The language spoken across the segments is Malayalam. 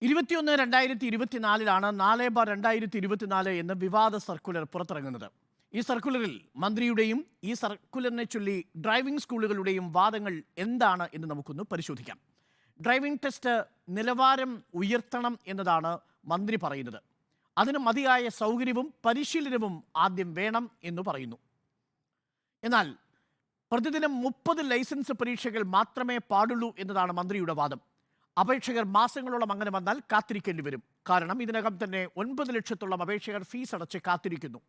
21/2024 4/2024 എന്ന വിവാദ സർക്കുലർ പുറത്തിറങ്ങുന്നത്. ഈ സർക്കുലറിൽ മന്ത്രിയുടെയും ഈ സർക്കുലറിനെ ചൊല്ലി ഡ്രൈവിംഗ് സ്കൂളുകളുടെയും വാദങ്ങൾ എന്താണ് എന്ന് നമുക്കൊന്ന് പരിശോധിക്കാം. ഡ്രൈവിംഗ് ടെസ്റ്റ് നിലവാരം ഉയർത്തണം എന്നതാണ് മന്ത്രി പറയുന്നത്. അതിന് മതിയായ സൗകര്യവും പരിശീലനവും ആദ്യം വേണം എന്ന് പറയുന്നു. എന്നാൽ പ്രതിദിനം 30 ലൈസൻസ് പരീക്ഷകൾ മാത്രമേ പാടുള്ളൂ എന്നതാണ് മന്ത്രിയുടെ വാദം. അപേക്ഷകർ മാസങ്ങളോളം അങ്ങനെ വന്നാൽ കാത്തിരിക്കേണ്ടി വരും. കാരണം ഇതിനകം തന്നെ 9 ലക്ഷത്തോളം അപേക്ഷകർ ഫീസ് അടച്ച് കാത്തിരിക്കുന്നു.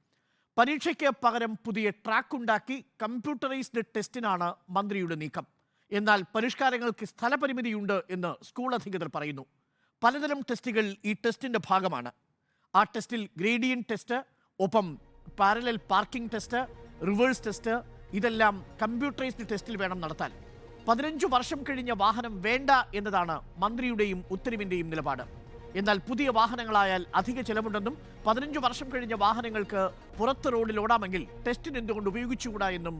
പരീക്ഷയ്ക്ക് പകരം പുതിയ ട്രാക്ക് ഉണ്ടാക്കി കമ്പ്യൂട്ടറൈസ്ഡ് ടെസ്റ്റിനാണ് മന്ത്രിയുടെ നീക്കം. എന്നാൽ പരിഷ്കാരങ്ങൾക്ക് സ്ഥലപരിമിതിയുണ്ട് എന്ന് സ്കൂൾ അധികൃതർ പറയുന്നു. പലതരം ടെസ്റ്റുകൾ ഈ ടെസ്റ്റിൻ്റെ ഭാഗമാണ്. ആ ടെസ്റ്റിൽ ഗ്രേഡിയൻറ്റ് ടെസ്റ്റ്, ഒപ്പം parallel parking test, reverse test, ഇതെല്ലാം കമ്പ്യൂട്ടറൈസ്ഡ് ടെസ്റ്റിൽ വേണം നടത്താൻ. 15 വർഷം കഴിഞ്ഞ വാഹനം വേണ്ട എന്നതാണ് മന്ത്രിയുടെയും ഉത്തരവിൻ്റെയും നിലപാട്. എന്നാൽ പുതിയ വാഹനങ്ങളായാൽ അധിക ചെലവുണ്ടെന്നും 15 വർഷം കഴിഞ്ഞ വാഹനങ്ങൾക്ക് പുറത്ത് റോഡിൽ ഓടാമെങ്കിൽ ടെസ്റ്റിന് എന്തുകൊണ്ട് ഉപയോഗിച്ചുകൂടാ എന്നും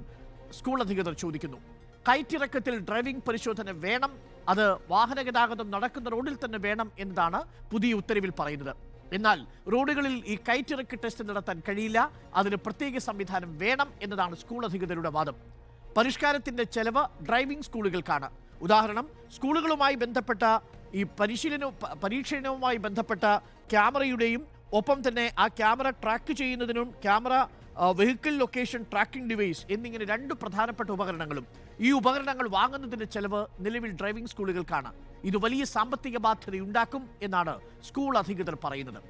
സ്കൂൾ അധികൃതർ ചോദിക്കുന്നു. കയറ്റിറക്കത്തിൽ ഡ്രൈവിംഗ് പരിശോധന വേണം, അത് വാഹന ഗതാഗതം നടക്കുന്ന റോഡിൽ തന്നെ വേണം എന്നതാണ് പുതിയ ഉത്തരവിൽ പറയുന്നത്. എന്നാൽ റോഡുകളിൽ ഈ കയറ്റിറക്ക് ടെസ്റ്റ് നടത്താൻ കഴിയില്ല, അതിന് പ്രത്യേക സംവിധാനം വേണം എന്നതാണ് സ്കൂൾ അധികൃതരുടെ വാദം. പരിഷ്കാരത്തിൻ്റെ ചെലവ് ഡ്രൈവിംഗ് സ്കൂളുകൾക്കാണ്. ഉദാഹരണം, സ്കൂളുകളുമായി ബന്ധപ്പെട്ട ഈ പരീക്ഷണവുമായി ബന്ധപ്പെട്ട ക്യാമറയുടെയും ഒപ്പം തന്നെ ആ ക്യാമറ ട്രാക്ക് ചെയ്യുന്നതിനും camera vehicle location tracking device എന്നിങ്ങനെ 2 പ്രധാനപ്പെട്ട ഉപകരണങ്ങളും. ഈ ഉപകരണങ്ങൾ വാങ്ങുന്നതിൻ്റെ ചെലവ് നിലവിൽ ഡ്രൈവിംഗ് സ്കൂളുകൾക്കാണ്. ഇത് വലിയ സാമ്പത്തിക ബാധ്യതയുണ്ടാക്കും എന്നാണ് സ്കൂൾ അധികൃതർ പറയുന്നത്.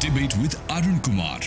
Debate with Arun Kumar.